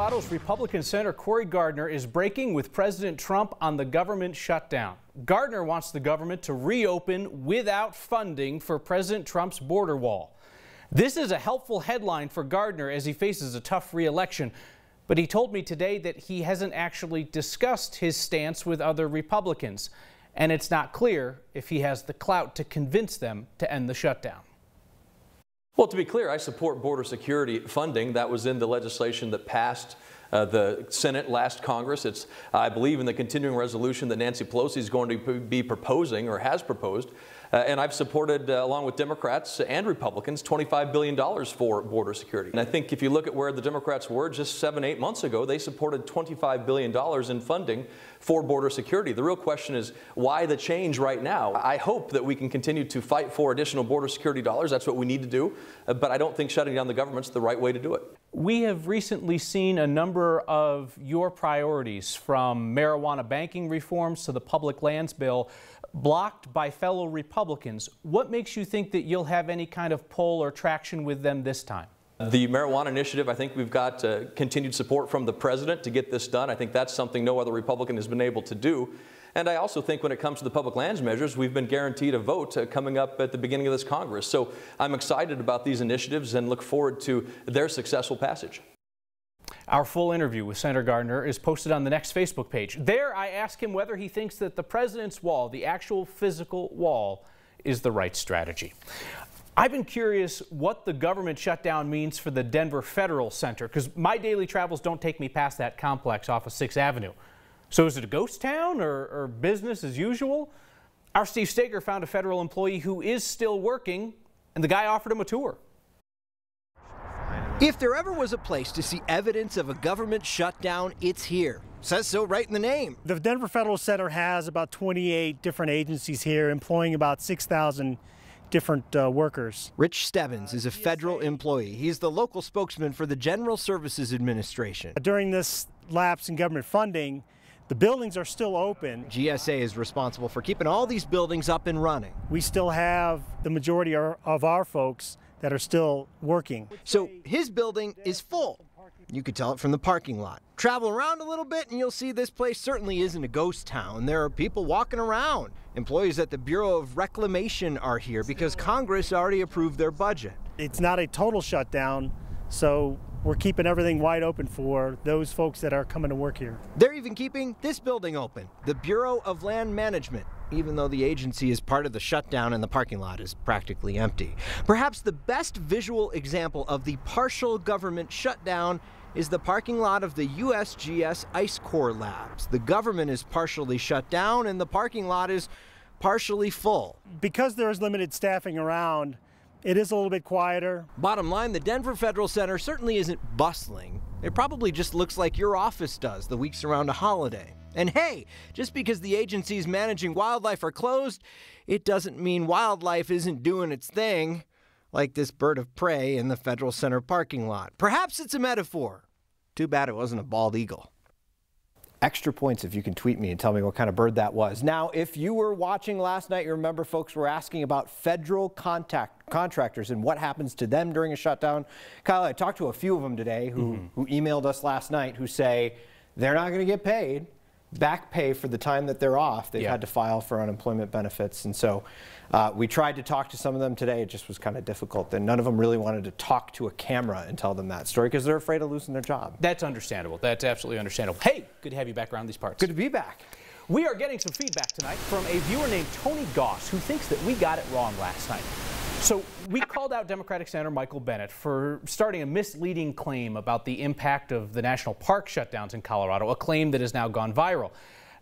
Colorado's Republican Senator Cory Gardner is breaking with President Trump on the government shutdown. Gardner wants the government to reopen without funding for President Trump's border wall. This is a helpful headline for Gardner as he faces a tough re-election, but he told me today that he hasn't actually discussed his stance with other Republicans, and it's not clear if he has the clout to convince them to end the shutdown. Well, to be clear, I support border security funding. That was in the legislation that passed the Senate last Congress. I believe in the continuing resolution that Nancy Pelosi is going to be proposing or has proposed. And I've supported, along with Democrats and Republicans, $25 billion for border security. And I think if you look at where the Democrats were just 7-8 months ago, they supported $25 billion in funding for border security. The real question is, why the change right now? I hope that we can continue to fight for additional border security dollars. That's what we need to do. But I don't think shutting down the government's the right way to do it. We have recently seen a number of your priorities, from marijuana banking reforms to the public lands bill, blocked by fellow Republicans. What makes you think that you'll have any kind of pull or traction with them this time? The marijuana initiative, I think we've got continued support from the president to get this done. I think that's something no other Republican has been able to do. And I also think when it comes to the public lands measures, we've been guaranteed a vote coming up at the beginning of this Congress. So I'm excited about these initiatives and look forward to their successful passage. Our full interview with Senator Gardner is posted on the Next Facebook page. There, I ask him whether he thinks that the president's wall, the actual physical wall, is the right strategy. I've been curious what the government shutdown means for the Denver Federal Center, because my daily travels don't take me past that complex off of 6th Avenue. So is it a ghost town or business as usual? Our Steve Steger found a federal employee who is still working, and the guy offered him a tour. If there ever was a place to see evidence of a government shutdown, it's here. Says so right in the name. The Denver Federal Center has about 28 different agencies here, employing about 6,000 different workers. Rich Stebbins is a federal employee. He's the local spokesman for the General Services Administration. During this lapse in government funding, the buildings are still open. GSA is responsible for keeping all these buildings up and running. We still have the majority of our folks that are still working. So his building is full. You could tell it from the parking lot. Travel around a little bit and you'll see this place certainly isn't a ghost town. There are people walking around. Employees at the Bureau of Reclamation are here because Congress already approved their budget. It's not a total shutdown, so we're keeping everything wide open for those folks that are coming to work here. They're even keeping this building open, the Bureau of Land Management, even though the agency is part of the shutdown and the parking lot is practically empty. Perhaps the best visual example of the partial government shutdown is the parking lot of the USGS Ice Core Labs. The government is partially shut down and the parking lot is partially full. Because there is limited staffing around, it is a little bit quieter. Bottom line, the Denver Federal Center certainly isn't bustling. It probably just looks like your office does the weeks around a holiday. And hey, just because the agencies managing wildlife are closed, it doesn't mean wildlife isn't doing its thing, like this bird of prey in the Federal Center parking lot. Perhaps it's a metaphor. Too bad it wasn't a bald eagle. Extra points if you can tweet me and tell me what kind of bird that was. Now, if you were watching last night, you remember folks were asking about federal contractors and what happens to them during a shutdown. Kyle, I talked to a few of them today who emailed us last night who say they're not going to get paid. Back pay for the time that they're off. They've had to file for unemployment benefits. And so we tried to talk to some of them today. It just was kind of difficult. And none of them really wanted to talk to a camera and tell them that story because they're afraid of losing their job. That's understandable. That's absolutely understandable. Hey, good to have you back around these parts. Good to be back. We are getting some feedback tonight from a viewer named Tony Goss who thinks that we got it wrong last night. So we called out Democratic Senator Michael Bennet for starting a misleading claim about the impact of the national park shutdowns in Colorado, a claim that has now gone viral.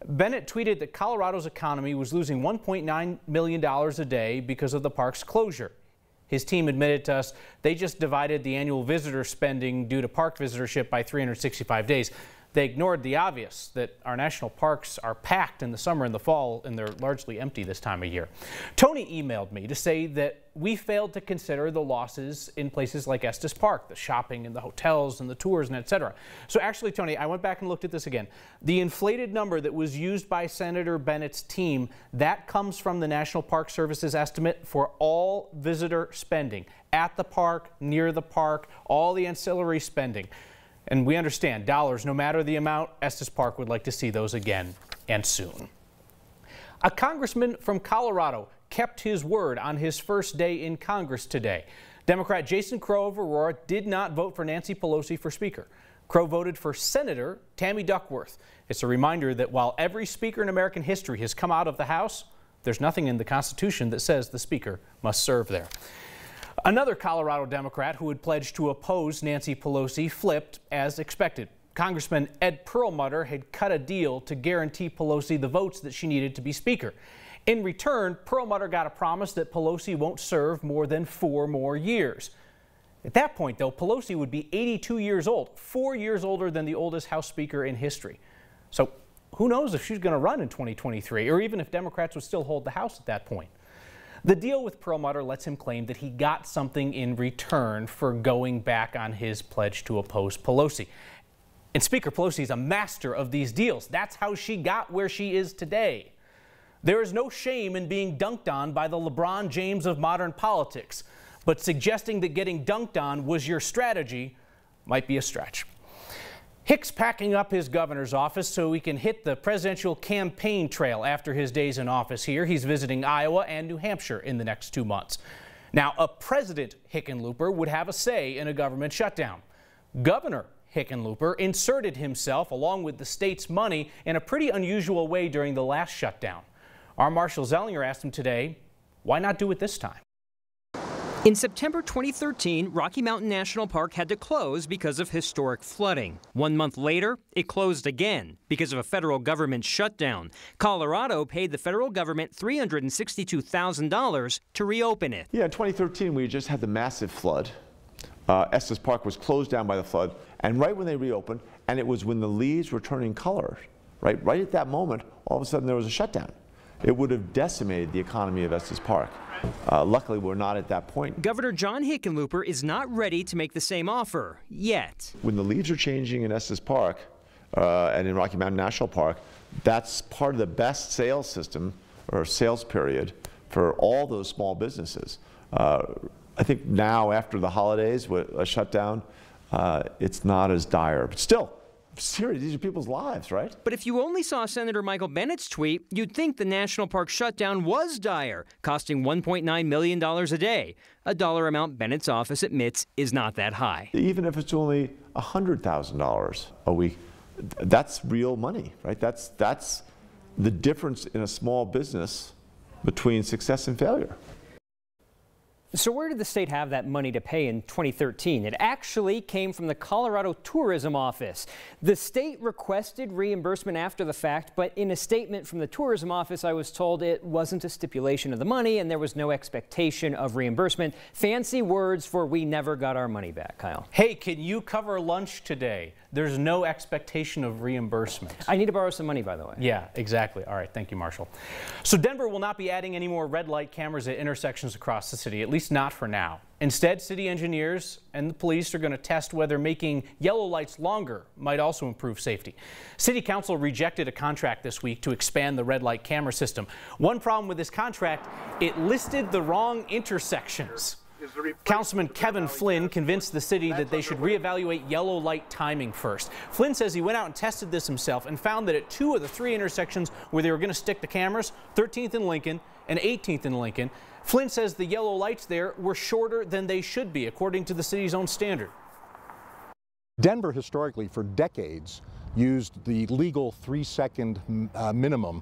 Bennet tweeted that Colorado's economy was losing $1.9 million a day because of the park's closure. His team admitted to us they just divided the annual visitor spending due to park visitorship by 365 days. They ignored the obvious, that our national parks are packed in the summer and the fall, and they're largely empty this time of year. Tony emailed me to say that we failed to consider the losses in places like Estes Park, the shopping and the hotels and the tours and etc. So actually, Tony, I went back and looked at this again. The inflated number that was used by Senator Bennett's team, that comes from the National Park Service's estimate for all visitor spending at the park, near the park, all the ancillary spending. And we understand dollars, no matter the amount, Estes Park would like to see those again, and soon. A congressman from Colorado kept his word on his first day in Congress today. Democrat Jason Crow of Aurora did not vote for Nancy Pelosi for Speaker. Crow voted for Senator Tammy Duckworth. It's a reminder that while every speaker in American history has come out of the House, there's nothing in the Constitution that says the Speaker must serve there. Another Colorado Democrat who had pledged to oppose Nancy Pelosi flipped as expected. Congressman Ed Perlmutter had cut a deal to guarantee Pelosi the votes that she needed to be Speaker. In return, Perlmutter got a promise that Pelosi won't serve more than 4 more years. At that point, though, Pelosi would be 82 years old, 4 years older than the oldest House Speaker in history. So who knows if she's going to run in 2023, or even if Democrats would still hold the House at that point. The deal with Perlmutter lets him claim that he got something in return for going back on his pledge to oppose Pelosi. And Speaker Pelosi is a master of these deals. That's how she got where she is today. There is no shame in being dunked on by the LeBron James of modern politics, but suggesting that getting dunked on was your strategy might be a stretch. Hick's packing up his governor's office so he can hit the presidential campaign trail after his days in office here. He's visiting Iowa and New Hampshire in the next 2 months. Now, a President Hickenlooper would have a say in a government shutdown. Governor Hickenlooper inserted himself along with the state's money in a pretty unusual way during the last shutdown. Our Marshall Zellinger asked him today, why not do it this time? In September 2013, Rocky Mountain National Park had to close because of historic flooding. 1 month later, it closed again because of a federal government shutdown. Colorado paid the federal government $362,000 to reopen it. Yeah, in 2013, we just had the massive flood. Estes Park was closed down by the flood, and right when they reopened, and it was when the leaves were turning color, right at that moment, all of a sudden there was a shutdown. It would have decimated the economy of Estes Park. Luckily, we're not at that point. Governor John Hickenlooper is not ready to make the same offer yet. When the leaves are changing in Estes Park and in Rocky Mountain National Park, that's part of the best sales system or sales period for all those small businesses. I think now, after the holidays, with a shutdown, it's not as dire. But still, serious, these are people's lives, right? But if you only saw Senator Michael Bennett's tweet, you'd think the national park shutdown was dire, costing $1.9 million a day, a dollar amount Bennett's office admits is not that high. Even if it's only $100,000 a week, that's real money, right? That's the difference in a small business between success and failure. So where did the state have that money to pay in 2013? It actually came from the Colorado Tourism Office. The state requested reimbursement after the fact, but in a statement from the Tourism Office, I was told it wasn't a stipulation of the money and there was no expectation of reimbursement. Fancy words for we never got our money back, Kyle. Hey, can you cover lunch today? There's no expectation of reimbursement. I need to borrow some money, by the way. Yeah, exactly. All right, thank you, Marshall. So Denver will not be adding any more red light cameras at intersections across the city, at least not for now. Instead, city engineers and the police are going to test whether making yellow lights longer might also improve safety. City Council rejected a contract this week to expand the red light camera system. One problem with this contract, it listed the wrong intersections. Councilman Kevin Flynn convinced the city that they should reevaluate yellow light timing first. Flynn says he went out and tested this himself and found that at 2 of the 3 intersections where they were going to stick the cameras, 13th and Lincoln and 18th and Lincoln, Flynn says the yellow lights there were shorter than they should be, according to the city's own standard. Denver historically for decades used the legal 3-second minimum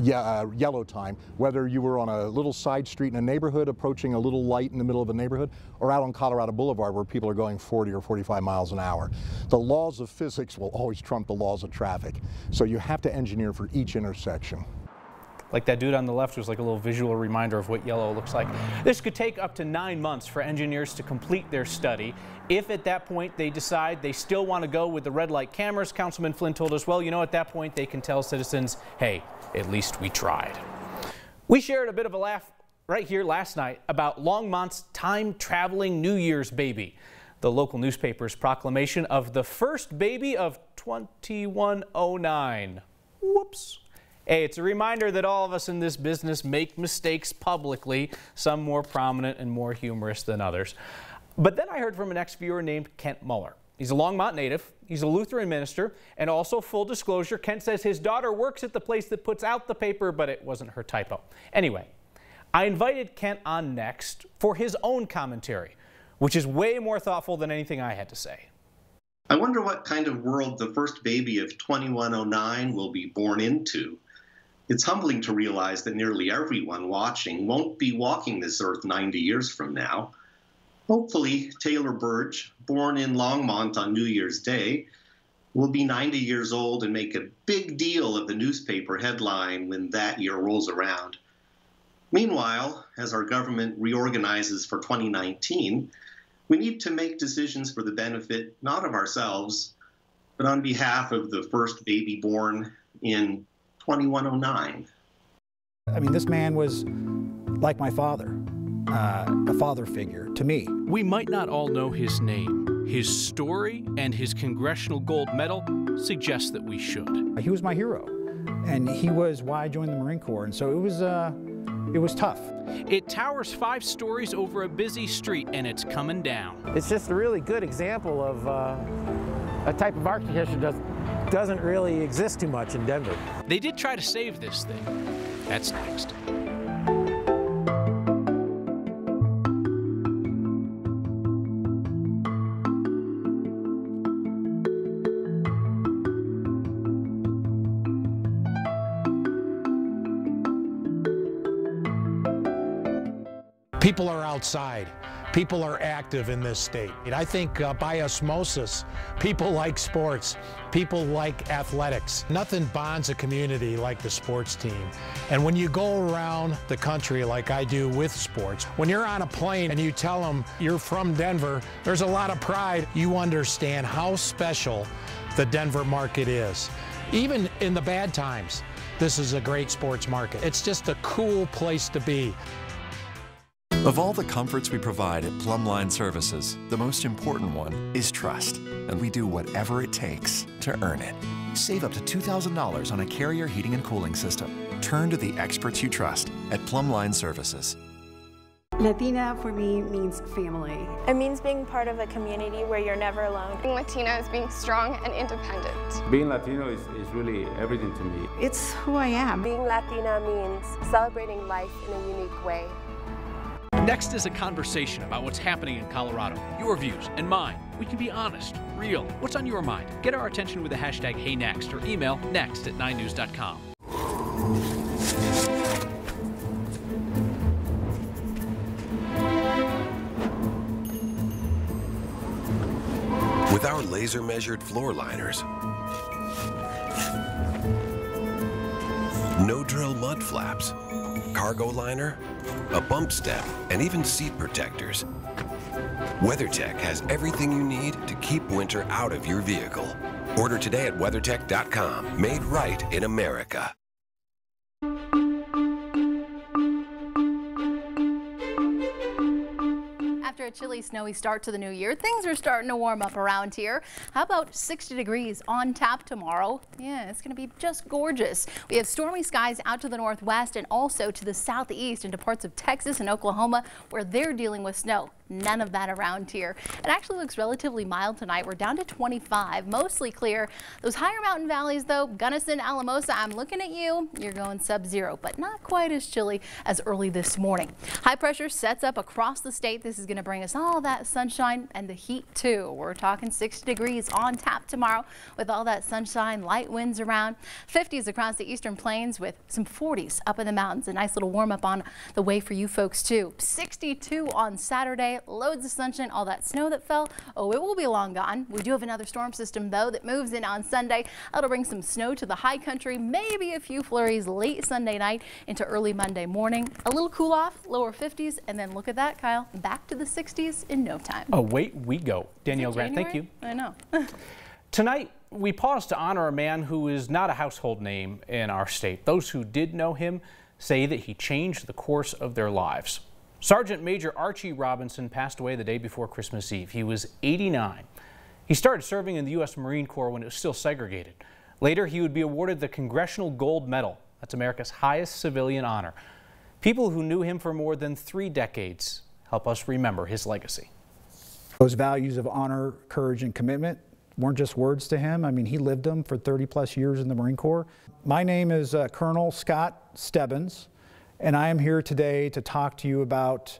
yellow time, whether you were on a little side street in a neighborhood approaching a little light in the middle of a neighborhood, or out on Colorado Boulevard where people are going 40 or 45 miles an hour. The laws of physics will always trump the laws of traffic, so you have to engineer for each intersection. Like that dude on the left was like a little visual reminder of what yellow looks like. This could take up to 9 months for engineers to complete their study. If at that point they decide they still want to go with the red light cameras, Councilman Flynn told us, well, you know, at that point they can tell citizens, hey, at least we tried. We shared a bit of a laugh right here last night about Longmont's time-traveling New Year's baby, the local newspaper's proclamation of the first baby of 2109. Whoops. Hey, it's a reminder that all of us in this business make mistakes publicly, some more prominent and more humorous than others. But then I heard from an ex-viewer named Kent Muller. He's a Longmont native. He's a Lutheran minister, and also, full disclosure, Kent says his daughter works at the place that puts out the paper, but it wasn't her typo. Anyway, I invited Kent on next for his own commentary, which is way more thoughtful than anything I had to say. I wonder what kind of world the first baby of 2109 will be born into. It's humbling to realize that nearly everyone watching won't be walking this earth 90 years from now. Hopefully, Taylor Burge, born in Longmont on New Year's Day, will be 90 years old and make a big deal of the newspaper headline when that year rolls around. Meanwhile, as our government reorganizes for 2019, we need to make decisions for the benefit not of ourselves, but on behalf of the first baby born in 2109. I mean, this man was like my father, a father figure to me. We might not all know his name. His story and his Congressional Gold Medal suggest that we should. He was my hero, and he was why I joined the Marine Corps, and so it was tough. It towers 5 stories over a busy street, and it's coming down. It's just a really good example of a type of architecture that doesn't really exist too much in Denver. They did try to save this thing. That's next. People are outside. People are active in this state. And I think by osmosis, people like sports. People like athletics. Nothing bonds a community like the sports team. And when you go around the country like I do with sports, when you're on a plane and you tell them you're from Denver, there's a lot of pride. You understand how special the Denver market is. Even in the bad times, this is a great sports market. It's just a cool place to be. Of all the comforts we provide at Plumline Services, the most important one is trust, and we do whatever it takes to earn it. Save up to $2,000 on a Carrier heating and cooling system. Turn to the experts you trust at Plumline Services. Latina for me means family. It means being part of a community where you're never alone. Being Latina is being strong and independent. Being Latino is really everything to me. It's who I am. Being Latina means celebrating life in a unique way. Next is a conversation about what's happening in Colorado. Your views and mine. We can be honest, real. What's on your mind? Get our attention with the hashtag HeyNext or email next@9news.com. With our laser-measured floor liners, no-drill mud flaps, cargo liner, a bump step, and even seat protectors, WeatherTech has everything you need to keep winter out of your vehicle. Order today at WeatherTech.com. Made right in America. After a chilly, snowy start to the new year, things are starting to warm up around here. How about 60 degrees on tap tomorrow? Yeah, it's going to be just gorgeous. We have stormy skies out to the northwest and also to the southeast into parts of Texas and Oklahoma where they're dealing with snow. None of that around here. It actually looks relatively mild tonight. We're down to 25, mostly clear. Those higher mountain valleys, though, Gunnison, Alamosa, I'm looking at you. You're going sub-zero, but not quite as chilly as early this morning. High pressure sets up across the state. This is going to bring us all that sunshine and the heat, too. We're talking 60 degrees on tap tomorrow with all that sunshine, light winds around. 50s across the eastern plains with some 40s up in the mountains. A nice little warm up on the way for you folks, too. 62 on Saturday. Loads of sunshine, all that snow that fell, oh, it will be long gone. We do have another storm system, though, that moves in on Sunday. That'll bring some snow to the high country, maybe a few flurries late Sunday night into early Monday morning. A little cool off, lower 50s, and then look at that, Kyle, back to the 60s in no time. Away we go. Danielle Grant, thank you. I know. Tonight, we pause to honor a man who is not a household name in our state. Those who did know him say that he changed the course of their lives. Sergeant Major Archie Robinson passed away the day before Christmas Eve. He was 89. He started serving in the U.S. Marine Corps when it was still segregated. Later, he would be awarded the Congressional Gold Medal. That's America's highest civilian honor. People who knew him for more than 3 decades help us remember his legacy. Those values of honor, courage, and commitment weren't just words to him. I mean, he lived them for 30+ years in the Marine Corps. My name is Colonel Scott Stebbins, and I am here today to talk to you about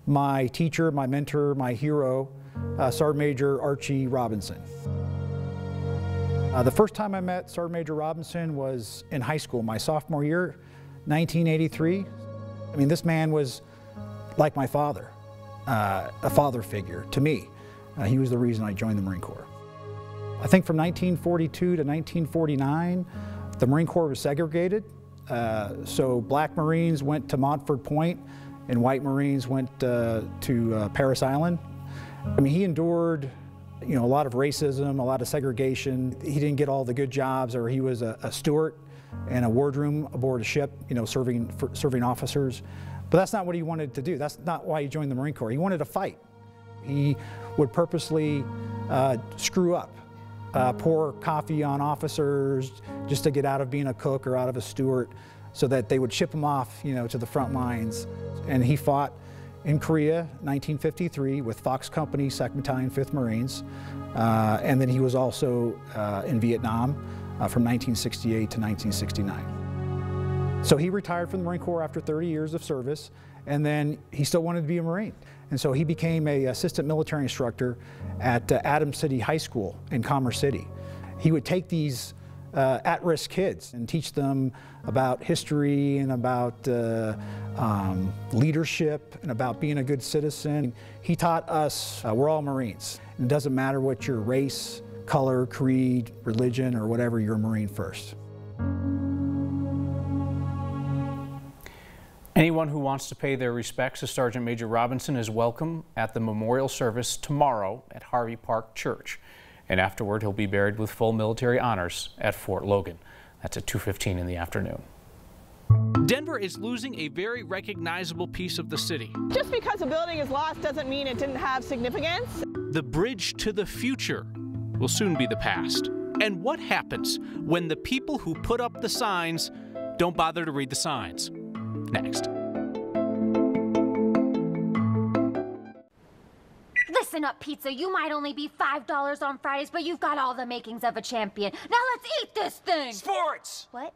my teacher, my mentor, my hero, Sergeant Major Archie Robinson. The first time I met Sergeant Major Robinson was in high school, my sophomore year, 1983. I mean, this man was like my father, a father figure to me. He was the reason I joined the Marine Corps. I think from 1942 to 1949, the Marine Corps was segregated. So black Marines went to Montford Point and white Marines went to Parris Island. I mean, he endured, a lot of racism, a lot of segregation. He didn't get all the good jobs, or he was a steward in a wardroom aboard a ship, serving officers. But that's not what he wanted to do. That's not why he joined the Marine Corps. He wanted to fight. He would purposely screw up, pour coffee on officers just to get out of being a cook or out of a steward, so that they would ship him off, to the front lines. And he fought in Korea, 1953, with Fox Company, 2nd Battalion, 5th Marines. And then he was also in Vietnam from 1968 to 1969. So he retired from the Marine Corps after 30 years of service, and then he still wanted to be a Marine. And so he became an assistant military instructor at Adams City High School in Commerce City. He would take these at-risk kids and teach them about history and about leadership and about being a good citizen. He taught us we're all Marines. It doesn't matter what your race, color, creed, religion, or whatever, you're a Marine first. Anyone who wants to pay their respects to Sergeant Major Robinson is welcome at the memorial service tomorrow at Harvey Park Church. And afterward, he'll be buried with full military honors at Fort Logan. That's at 2:15 in the afternoon. Denver is losing a very recognizable piece of the city. Just because a building is lost doesn't mean it didn't have significance. The bridge to the future will soon be the past. And what happens when the people who put up the signs don't bother to read the signs? Next. Listen up, pizza. You might only be $5 on Fridays, but you've got all the makings of a champion. Now let's eat this thing! Sports! What?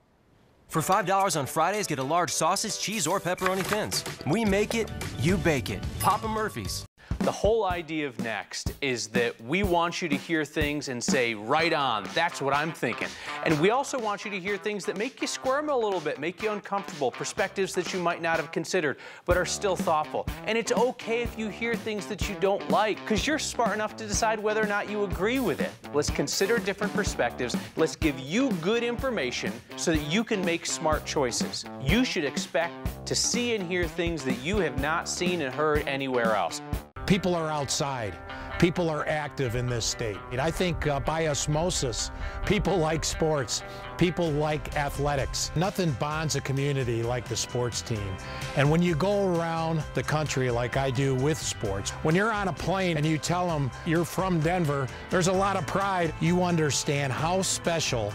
For $5 on Fridays, get a large sausage, cheese, or pepperoni thins. We make it, you bake it. Papa Murphy's. The whole idea of Next is that we want you to hear things and say, right on, that's what I'm thinking. And we also want you to hear things that make you squirm a little bit, make you uncomfortable, perspectives that you might not have considered, but are still thoughtful. And it's okay if you hear things that you don't like, because you're smart enough to decide whether or not you agree with it. Let's consider different perspectives. Let's give you good information so that you can make smart choices. You should expect to see and hear things that you have not seen and heard anywhere else. People are outside. People are active in this state. And I think by osmosis, people like sports. People like athletics. Nothing bonds a community like the sports team. And when you go around the country like I do with sports, when you're on a plane and you tell them you're from Denver, there's a lot of pride. You understand how special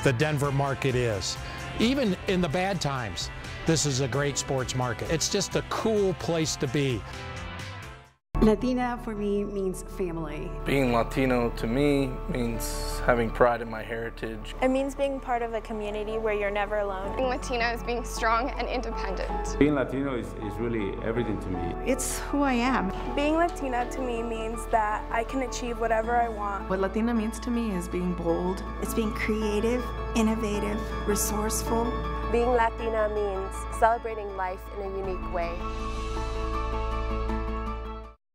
the Denver market is. Even in the bad times, this is a great sports market. It's just a cool place to be. Latina for me means family. Being Latino to me means having pride in my heritage. It means being part of a community where you're never alone. Being Latina is being strong and independent. Being Latino is really everything to me. It's who I am. Being Latina to me means that I can achieve whatever I want. What Latina means to me is being bold. It's being creative, innovative, resourceful. Being Latina means celebrating life in a unique way.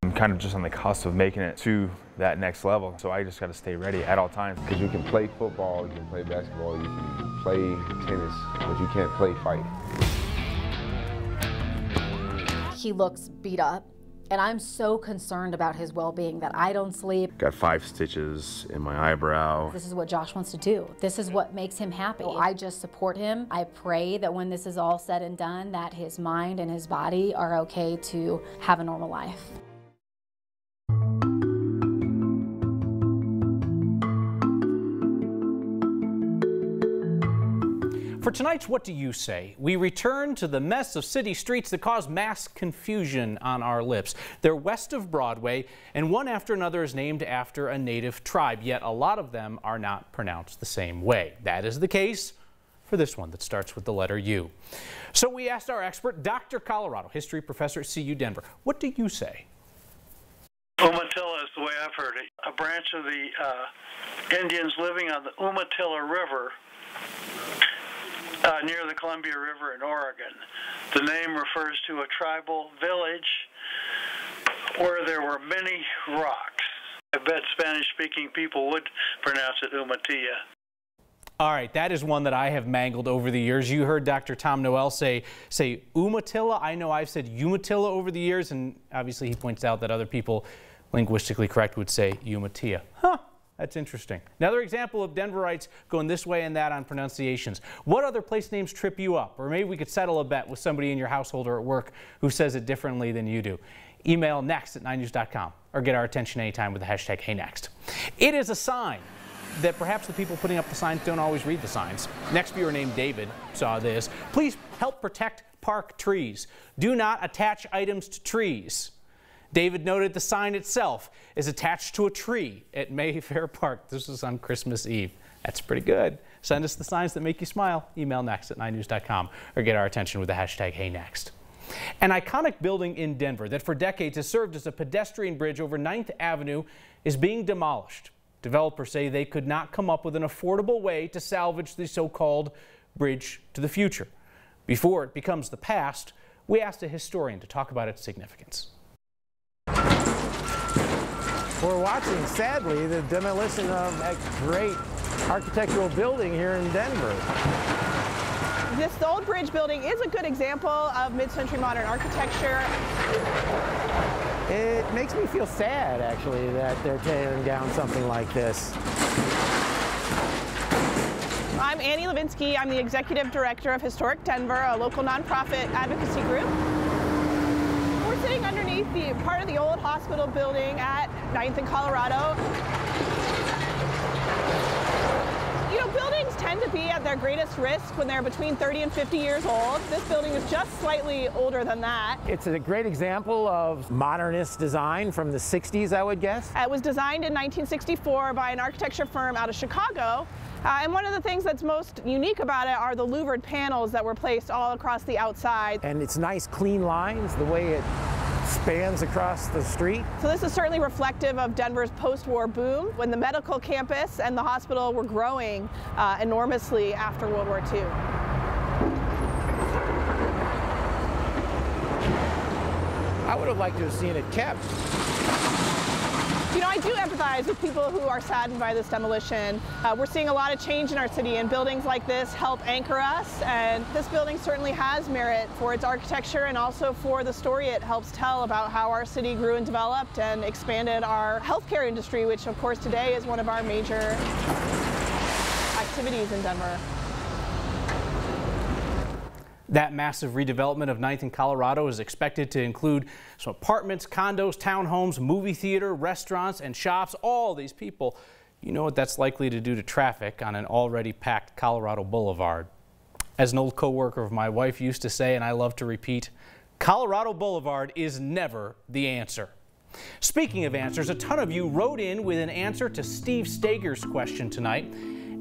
I'm kind of just on the cusp of making it to that next level, so I just got to stay ready at all times. Because you can play football, you can play basketball, you can play tennis, but you can't play fight. He looks beat up, and I'm so concerned about his well-being that I don't sleep. Got 5 stitches in my eyebrow. This is what Josh wants to do. This is what makes him happy. I just support him. I pray that when this is all said and done, that his mind and his body are okay to have a normal life. For tonight's What Do You Say, we return to the mess of city streets that cause mass confusion on our lips. They're west of Broadway, and one after another is named after a native tribe, yet a lot of them are not pronounced the same way. That is the case for this one that starts with the letter U. So we asked our expert, Dr. Colorado, history professor at CU Denver, what do you say? Umatilla is the way I've heard it. A branch of the Indians living on the Umatilla River near the Columbia River in Oregon. The name refers to a tribal village where there were many rocks. I bet Spanish-speaking people would pronounce it Umatilla. All right, that is one that I have mangled over the years. You heard Dr. Tom Noel say Umatilla. I know I've said Umatilla over the years, and obviously he points out that other people, linguistically correct, would say Umatilla. Huh. That's interesting. Another example of Denverites going this way and that on pronunciations. What other place names trip you up? Or maybe we could settle a bet with somebody in your household or at work who says it differently than you do. Email next@9news.com or get our attention anytime with the hashtag HeyNext. It is a sign that perhaps the people putting up the signs don't always read the signs. Next viewer named David saw this. Please help protect park trees. Do not attach items to trees. David noted the sign itself is attached to a tree at Mayfair Park. This was on Christmas Eve. That's pretty good. Send us the signs that make you smile. Email next@9news.com or get our attention with the hashtag HeyNext. An iconic building in Denver that for decades has served as a pedestrian bridge over 9th Avenue is being demolished. Developers say they could not come up with an affordable way to salvage the so-called bridge to the future. Before it becomes the past, we asked a historian to talk about its significance. We're watching, sadly, the demolition of a great architectural building here in Denver. This old bridge building is a good example of mid-century modern architecture. It makes me feel sad, actually, that they're tearing down something like this. I'm Annie Levinsky. I'm the Executive Director of Historic Denver, a local nonprofit advocacy group. We're sitting underneath the part of the old hospital building at 9th and Colorado. You know, buildings tend to be at their greatest risk when they're between 30 and 50 years old. This building is just slightly older than that. It's a great example of modernist design from the 60s, I would guess. It was designed in 1964 by an architecture firm out of Chicago. And one of the things that's most unique about it are the louvered panels that were placed all across the outside. And it's nice, clean lines, the way it spans across the street. So this is certainly reflective of Denver's post-war boom when the medical campus and the hospital were growing enormously after World War II. I would have liked to have seen it kept. You know, I do empathize with people who are saddened by this demolition. We're seeing a lot of change in our city, and buildings like this help anchor us. And this building certainly has merit for its architecture and also for the story it helps tell about how our city grew and developed and expanded our healthcare industry, which of course today is one of our major activities in Denver. That massive redevelopment of 9th and Colorado is expected to include some apartments, condos, townhomes, movie theater, restaurants, and shops. All these people, you know what that's likely to do to traffic on an already packed Colorado Boulevard. As an old co-worker of my wife used to say, and I love to repeat, Colorado Boulevard is never the answer. Speaking of answers, a ton of you wrote in with an answer to Steve Stager's question tonight.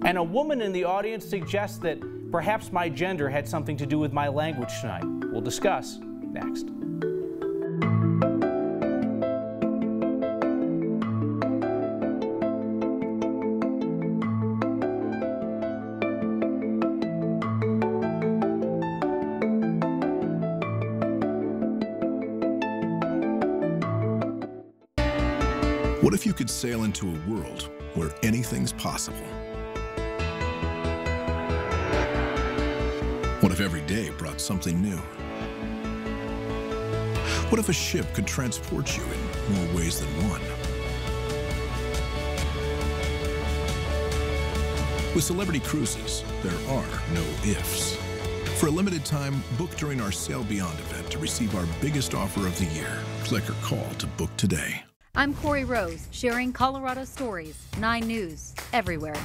And a woman in the audience suggests that perhaps my gender had something to do with my language tonight. We'll discuss next. What if you could sail into a world where anything's possible? What if every day brought something new? What if a ship could transport you in more ways than one? With Celebrity Cruises, there are no ifs. For a limited time, book during our Sail Beyond event to receive our biggest offer of the year. Click or call to book today. I'm Corey Rose, sharing Colorado stories, 9 News, everywhere.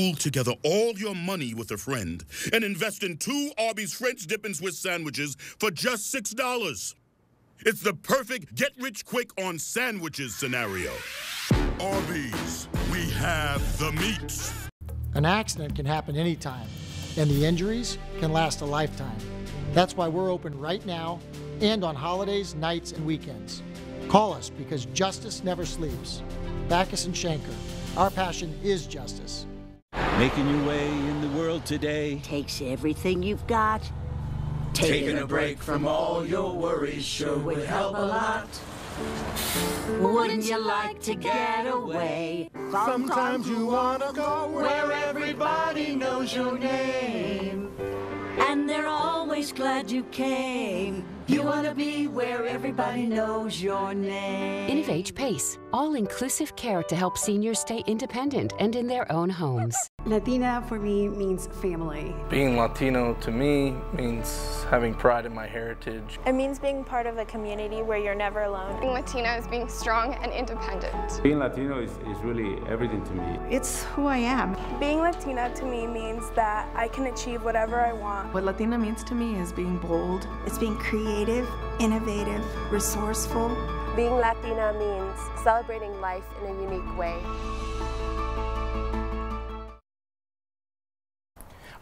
Pool together all your money with a friend and invest in 2 Arby's French dip and Swiss sandwiches for just $6. It's the perfect get-rich-quick on sandwiches scenario. Arby's, we have the meats. An accident can happen anytime, and the injuries can last a lifetime. That's why we're open right now and on holidays, nights, and weekends. Call us because justice never sleeps. Backus and Schenker, our passion is justice. Making your way in the world today takes everything you've got. Taking a break from all your worries sure would help a lot. Wouldn't you like to get away? Sometimes you wanna go where everybody knows your name. And they're always glad you came. You want to be where everybody knows your name. InnovAge PACE, all-inclusive care to help seniors stay independent and in their own homes. Latina for me means family. Being Latino to me means having pride in my heritage. It means being part of a community where you're never alone. Being Latina is being strong and independent. Being Latino is really everything to me. It's who I am. Being Latina to me means that I can achieve whatever I want. What Latina means to me is being bold. It's being creative, innovative, resourceful. Being Latina means celebrating life in a unique way.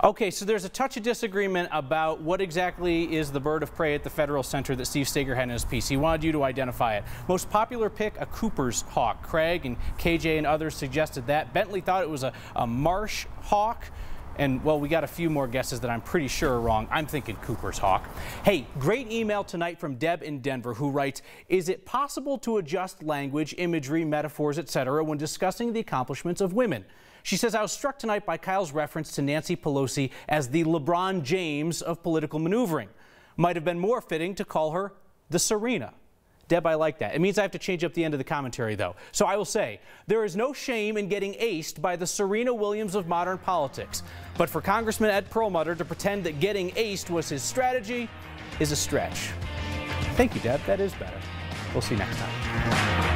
Okay, so there's a touch of disagreement about what exactly is the bird of prey at the Federal Center that Steve Steger had in his piece. He wanted you to identify it. Most popular pick, a Cooper's hawk. Craig and KJ and others suggested that. Bentley thought it was a marsh hawk. And, well, we got a few more guesses that I'm pretty sure are wrong. I'm thinking Cooper's hawk. Hey, great email tonight from Deb in Denver, who writes, is it possible to adjust language, imagery, metaphors, etc. when discussing the accomplishments of women? She says, I was struck tonight by Kyle's reference to Nancy Pelosi as the LeBron James of political maneuvering. Might have been more fitting to call her the Serena. Deb, I like that. It means I have to change up the end of the commentary, though. So I will say, there is no shame in getting aced by the Serena Williams of modern politics. But for Congressman Ed Perlmutter to pretend that getting aced was his strategy is a stretch. Thank you, Deb. That is better. We'll see you next time.